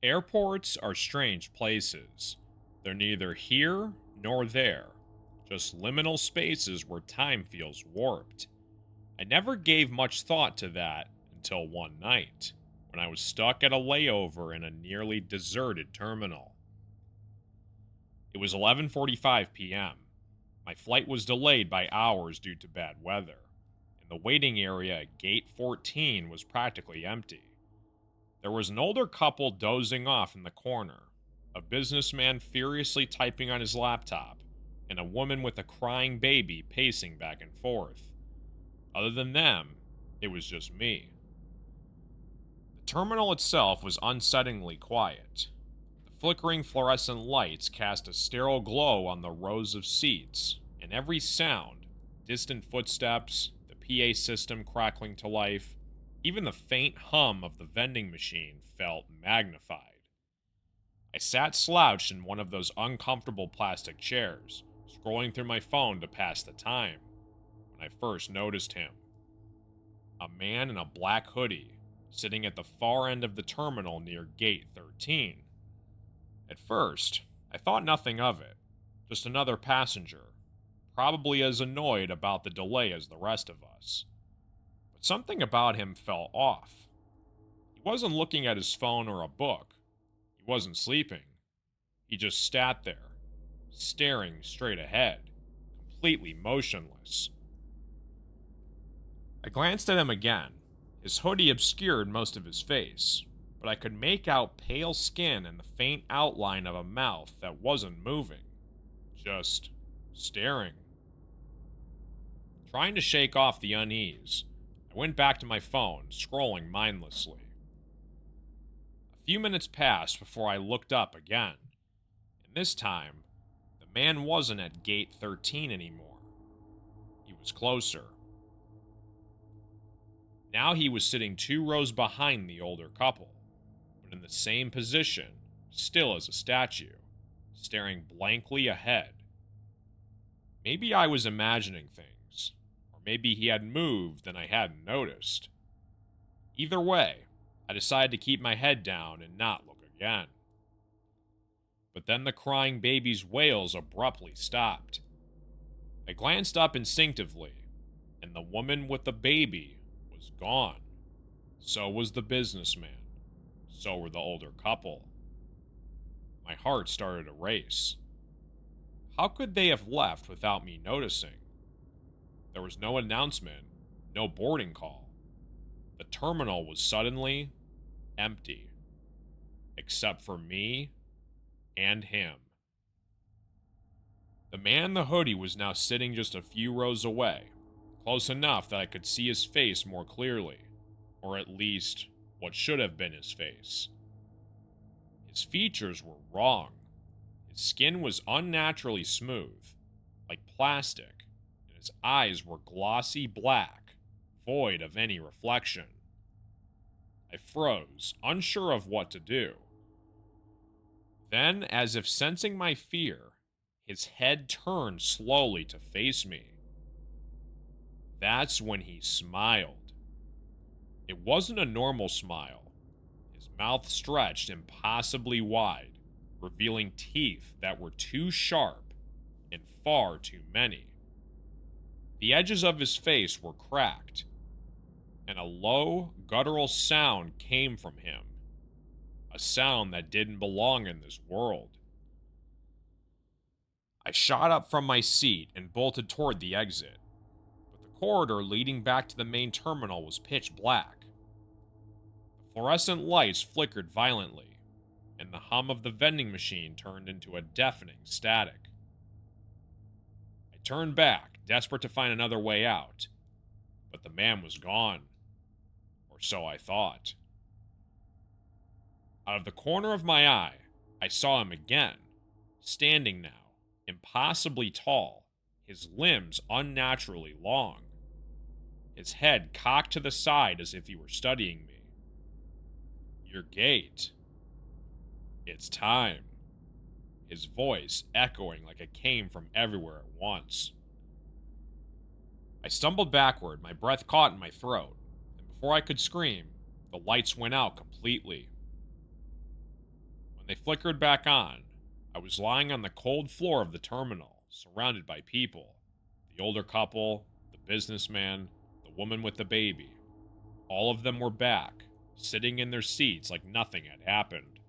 Airports are strange places. They're neither here nor there, just liminal spaces where time feels warped. I never gave much thought to that until one night, when I was stuck at a layover in a nearly deserted terminal. It was 11:45 p.m. My flight was delayed by hours due to bad weather, and the waiting area at Gate 14 was practically empty. There was an older couple dozing off in the corner, a businessman furiously typing on his laptop, and a woman with a crying baby pacing back and forth. Other than them, it was just me. The terminal itself was unsettlingly quiet. The flickering fluorescent lights cast a sterile glow on the rows of seats, and every sound, distant footsteps, the PA system crackling to life, even the faint hum of the vending machine felt magnified. I sat slouched in one of those uncomfortable plastic chairs, scrolling through my phone to pass the time, when I first noticed him. A man in a black hoodie, sitting at the far end of the terminal near Gate 13. At first, I thought nothing of it, just another passenger, probably as annoyed about the delay as the rest of us. But something about him felt off. He wasn't looking at his phone or a book. He wasn't sleeping. He just sat there, staring straight ahead, completely motionless. I glanced at him again. His hoodie obscured most of his face, but I could make out pale skin and the faint outline of a mouth that wasn't moving, just staring. Trying to shake off the unease, I went back to my phone, scrolling mindlessly. A few minutes passed before I looked up again, and this time, the man wasn't at Gate 13 anymore. He was closer. Now he was sitting 2 rows behind the older couple, but in the same position, still as a statue, staring blankly ahead. Maybe I was imagining things, or maybe he had moved and I hadn't noticed. Either way, I decided to keep my head down and not look again. But then the crying baby's wails abruptly stopped. I glanced up instinctively, and the woman with the baby was gone. So was the businessman. So were the older couple. My heart started to race. How could they have left without me noticing? There was no announcement, no boarding call. The terminal was suddenly empty, except for me and him. The man in the hoodie was now sitting just a few rows away, close enough that I could see his face more clearly, or at least what should have been his face. His features were wrong. His skin was unnaturally smooth, like plastic, and his eyes were glossy black, void of any reflection. I froze, unsure of what to do. Then, as if sensing my fear, his head turned slowly to face me. That's when he smiled. It wasn't a normal smile. His mouth stretched impossibly wide, revealing teeth that were too sharp and far too many. The edges of his face were cracked, and a low, guttural sound came from him. A sound that didn't belong in this world. I shot up from my seat and bolted toward the exit, but the corridor leading back to the main terminal was pitch black. The fluorescent lights flickered violently, and the hum of the vending machine turned into a deafening static. I turned back, desperate to find another way out, but the man was gone. Or so I thought. Out of the corner of my eye, I saw him again, standing now, impossibly tall, his limbs unnaturally long, his head cocked to the side as if he were studying me. Your gate. It's time. His voice echoing like it came from everywhere at once. I stumbled backward, my breath caught in my throat, and before I could scream, the lights went out completely. When they flickered back on, I was lying on the cold floor of the terminal, surrounded by people. The older couple, the businessman, the woman with the baby. All of them were back, sitting in their seats like nothing had happened.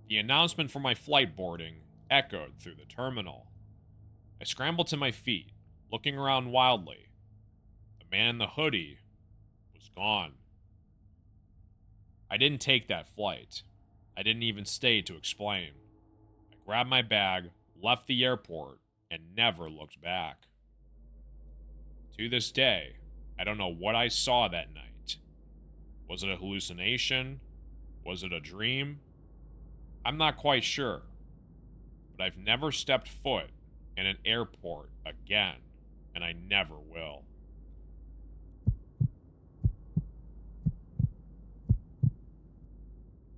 The announcement for my flight boarding echoed through the terminal. I scrambled to my feet, looking around wildly. The man in the hoodie was gone. I didn't take that flight. I didn't even stay to explain. I grabbed my bag, left the airport, and never looked back. To this day, I don't know what I saw that night. Was it a hallucination? Was it a dream? I'm not quite sure. But I've never stepped foot in an airport again, and I never will.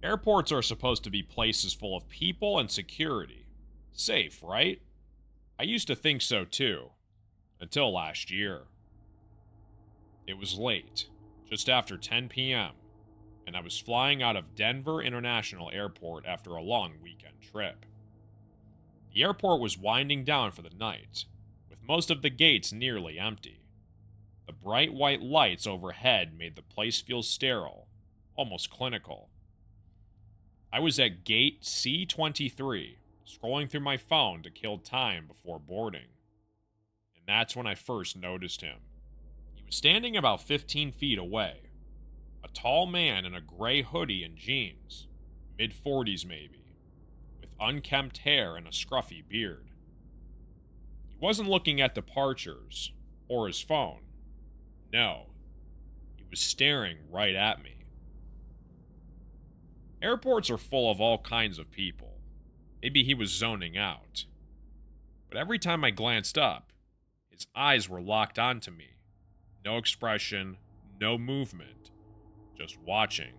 Airports are supposed to be places full of people and security. Safe, right? I used to think so too. Until last year. It was late, just after 10 p.m., and I was flying out of Denver International Airport after a long weekend trip. The airport was winding down for the night, with most of the gates nearly empty. The bright white lights overhead made the place feel sterile, almost clinical. I was at gate C23, scrolling through my phone to kill time before boarding. And that's when I first noticed him. He was standing about 15 feet away. A tall man in a gray hoodie and jeans, mid-40s maybe, with unkempt hair and a scruffy beard. He wasn't looking at departures or his phone. No, he was staring right at me. Airports are full of all kinds of people. Maybe he was zoning out. But every time I glanced up, his eyes were locked onto me. No expression, no movement, just watching.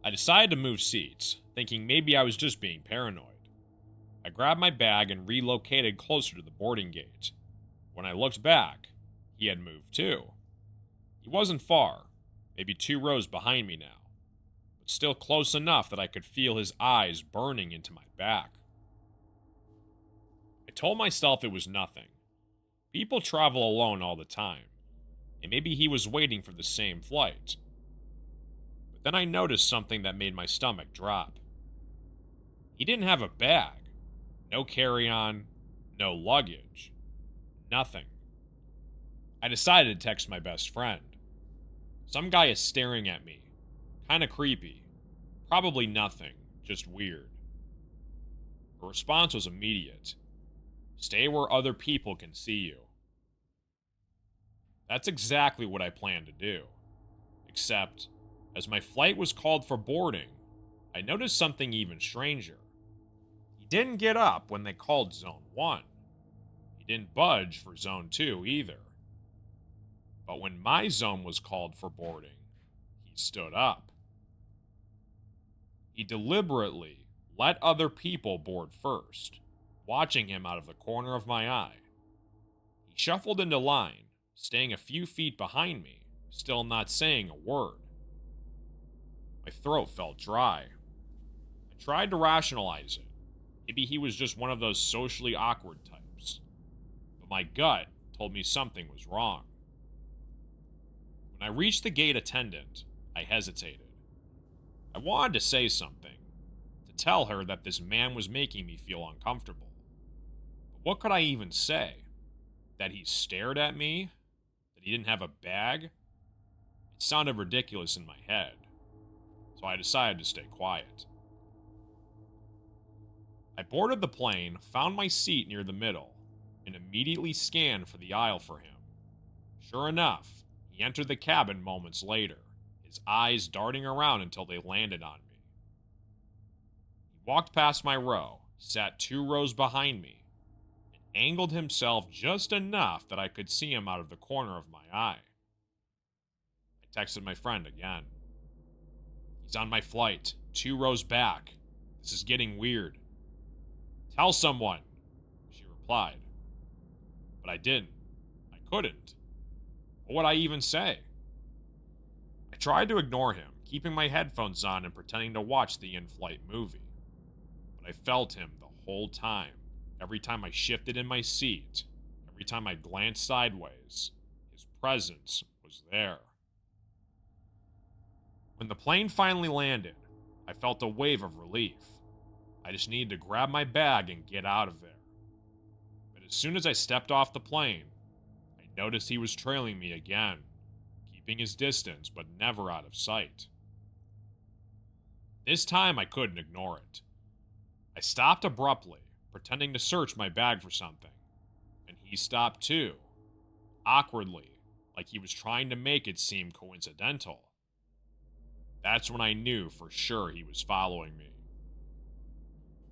I decided to move seats, thinking maybe I was just being paranoid. I grabbed my bag and relocated closer to the boarding gate. When I looked back, he had moved too. He wasn't far, maybe 2 rows behind me now, but still close enough that I could feel his eyes burning into my back. I told myself it was nothing. People travel alone all the time, and maybe he was waiting for the same flight. But then I noticed something that made my stomach drop. He didn't have a bag. No carry-on, no luggage, nothing. I decided to text my best friend. Some guy is staring at me. Kinda creepy. Probably nothing, just weird. Her response was immediate. Stay where other people can see you. That's exactly what I planned to do. Except, as my flight was called for boarding, I noticed something even stranger. He didn't get up when they called Zone 1. He didn't budge for Zone 2 either. But when my zone was called for boarding, he stood up. He deliberately let other people board first, watching him out of the corner of my eye. He shuffled into line, staying a few feet behind me, still not saying a word. My throat felt dry. I tried to rationalize it. Maybe he was just one of those socially awkward types. But my gut told me something was wrong. When I reached the gate attendant, I hesitated. I wanted to say something, to tell her that this man was making me feel uncomfortable. But what could I even say? That he stared at me? That he didn't have a bag? It sounded ridiculous in my head, so I decided to stay quiet. I boarded the plane, found my seat near the middle, and immediately scanned for the aisle for him. Sure enough, he entered the cabin moments later, his eyes darting around until they landed on me. He walked past my row, sat 2 rows behind me, and angled himself just enough that I could see him out of the corner of my eye. I texted my friend again. He's on my flight, 2 rows back. This is getting weird. Tell someone, she replied. But I didn't. I couldn't. What would I even say? I tried to ignore him, keeping my headphones on and pretending to watch the in-flight movie. But I felt him the whole time, every time I shifted in my seat, every time I glanced sideways. His presence was there. When the plane finally landed, I felt a wave of relief. I just needed to grab my bag and get out of there. But as soon as I stepped off the plane, I noticed he was trailing me again, keeping his distance but never out of sight. This time I couldn't ignore it. I stopped abruptly, pretending to search my bag for something, and he stopped too, awkwardly, like he was trying to make it seem coincidental. That's when I knew for sure he was following me.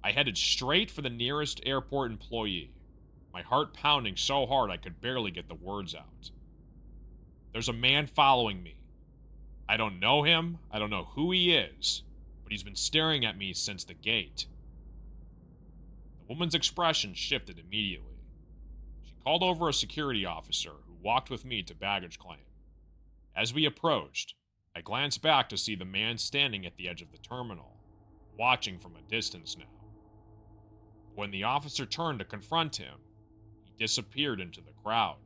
I headed straight for the nearest airport employee, my heart pounding so hard I could barely get the words out. There's a man following me. I don't know him, I don't know who he is, but he's been staring at me since the gate. The woman's expression shifted immediately. She called over a security officer who walked with me to baggage claim. As we approached, I glanced back to see the man standing at the edge of the terminal, watching from a distance now. When the officer turned to confront him, he disappeared into the crowd.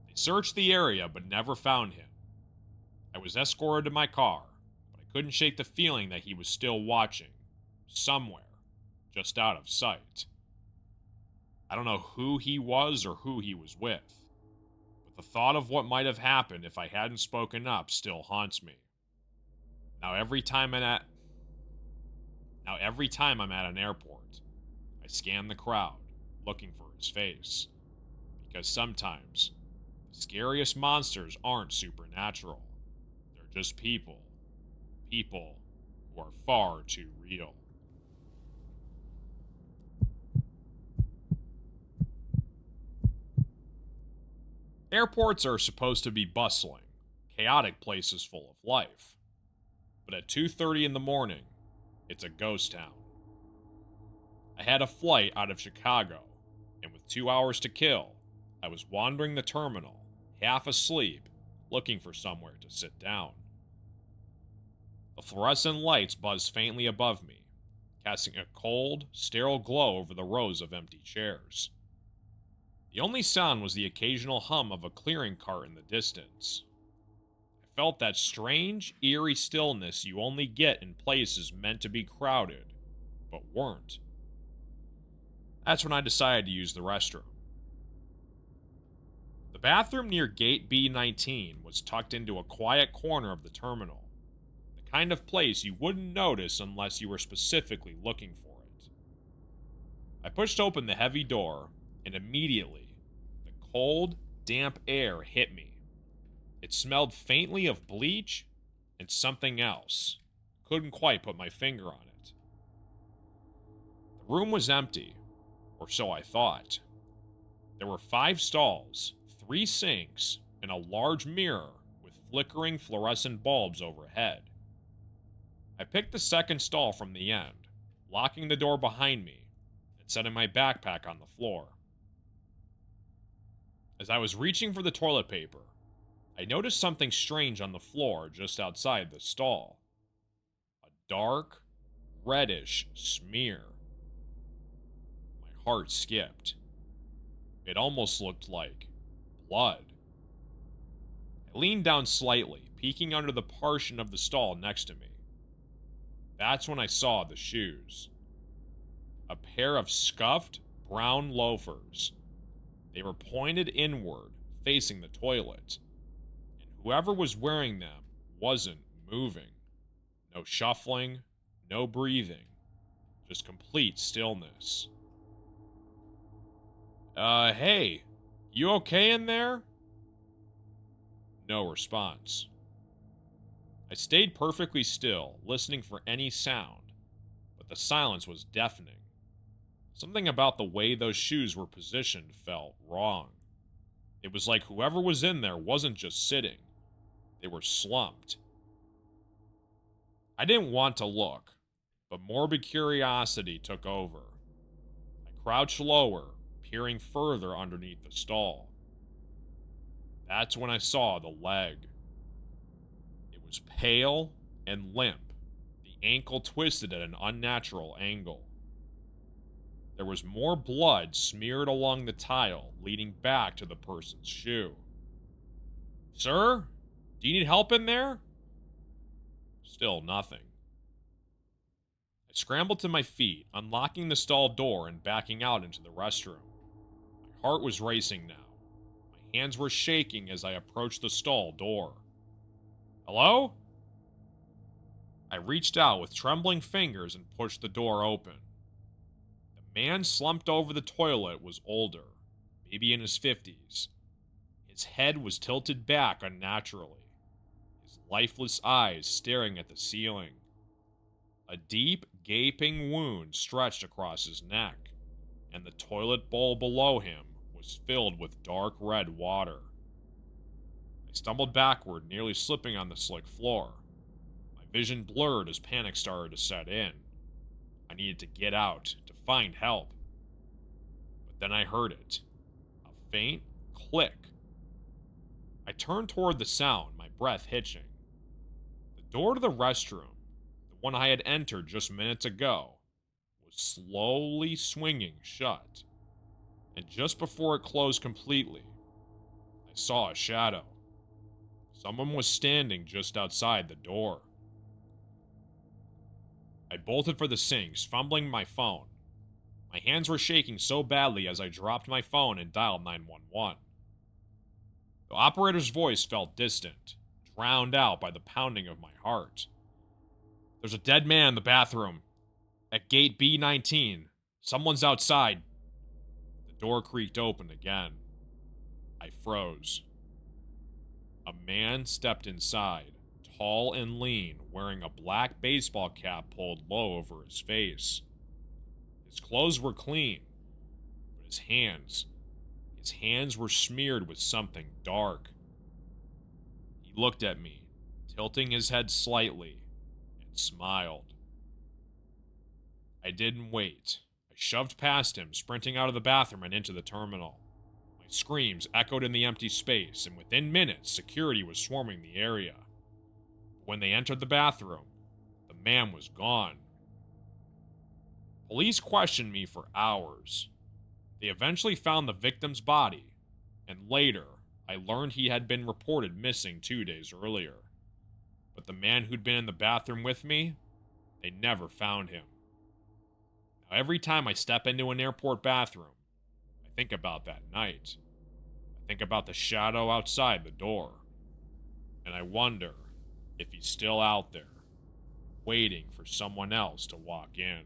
They searched the area but never found him. I was escorted to my car, but I couldn't shake the feeling that he was still watching, somewhere, just out of sight. I don't know who he was or who he was with. The thought of what might have happened if I hadn't spoken up still haunts me. Now every time I'm at an airport, I scan the crowd, looking for his face. Because sometimes, the scariest monsters aren't supernatural. They're just people. People who are far too real. Airports are supposed to be bustling, chaotic places full of life. But at 2:30 in the morning, it's a ghost town. I had a flight out of Chicago, and with 2 hours to kill, I was wandering the terminal, half asleep, looking for somewhere to sit down. The fluorescent lights buzzed faintly above me, casting a cold, sterile glow over the rows of empty chairs. The only sound was the occasional hum of a clearing cart in the distance. I felt that strange, eerie stillness you only get in places meant to be crowded, but weren't. That's when I decided to use the restroom. The bathroom near gate B19 was tucked into a quiet corner of the terminal, the kind of place you wouldn't notice unless you were specifically looking for it. I pushed open the heavy door, and immediately, cold, damp air hit me. It smelled faintly of bleach and something else. Couldn't quite put my finger on it. The room was empty, or so I thought. There were 5 stalls, 3 sinks, and a large mirror with flickering fluorescent bulbs overhead. I picked the second stall from the end, locking the door behind me and setting my backpack on the floor. As I was reaching for the toilet paper, I noticed something strange on the floor just outside the stall. A dark, reddish smear. My heart skipped. It almost looked like blood. I leaned down slightly, peeking under the partition of the stall next to me. That's when I saw the shoes. A pair of scuffed, brown loafers. They were pointed inward, facing the toilet, and whoever was wearing them wasn't moving. No shuffling, no breathing, just complete stillness. Hey, you okay in there? No response. I stayed perfectly still, listening for any sound, but the silence was deafening. Something about the way those shoes were positioned felt wrong. It was like whoever was in there wasn't just sitting. They were slumped. I didn't want to look, but morbid curiosity took over. I crouched lower, peering further underneath the stall. That's when I saw the leg. It was was pale and limp, the ankle twisted at an unnatural angle. There was more blood smeared along the tile leading back to the person's shoe. "Sir? Do you need help in there?" Still nothing. I scrambled to my feet, unlocking the stall door and backing out into the restroom. My heart was racing now. My hands were shaking as I approached the stall door. "Hello?" I reached out with trembling fingers and pushed the door open. The man slumped over the toilet was older, maybe in his 50s. His head was tilted back unnaturally, his lifeless eyes staring at the ceiling. A deep, gaping wound stretched across his neck, and the toilet bowl below him was filled with dark red water. I stumbled backward, nearly slipping on the slick floor. My vision blurred as panic started to set in. I needed to get out, to find help. But then I heard it. A faint click. I turned toward the sound, my breath hitching. The door to the restroom, the one I had entered just minutes ago, was slowly swinging shut. And just before it closed completely, I saw a shadow. Someone was standing just outside the door. I bolted for the sinks, fumbling my phone. My hands were shaking so badly as I dropped my phone and dialed 911. The operator's voice felt distant, drowned out by the pounding of my heart. "There's a dead man in the bathroom. At gate B19. Someone's outside." The door creaked open again. I froze. A man stepped inside, tall and lean, wearing a black baseball cap pulled low over his face. His clothes were clean, but his hands were smeared with something dark. He looked at me, tilting his head slightly, and smiled. I didn't wait. I shoved past him, sprinting out of the bathroom and into the terminal. My screams echoed in the empty space, and within minutes, security was swarming the area. But when they entered the bathroom, the man was gone. Police questioned me for hours. They eventually found the victim's body, and later, I learned he had been reported missing 2 days earlier. But the man who'd been in the bathroom with me, they never found him. Now, every time I step into an airport bathroom, I think about that night. I think about the shadow outside the door. And I wonder if he's still out there, waiting for someone else to walk in.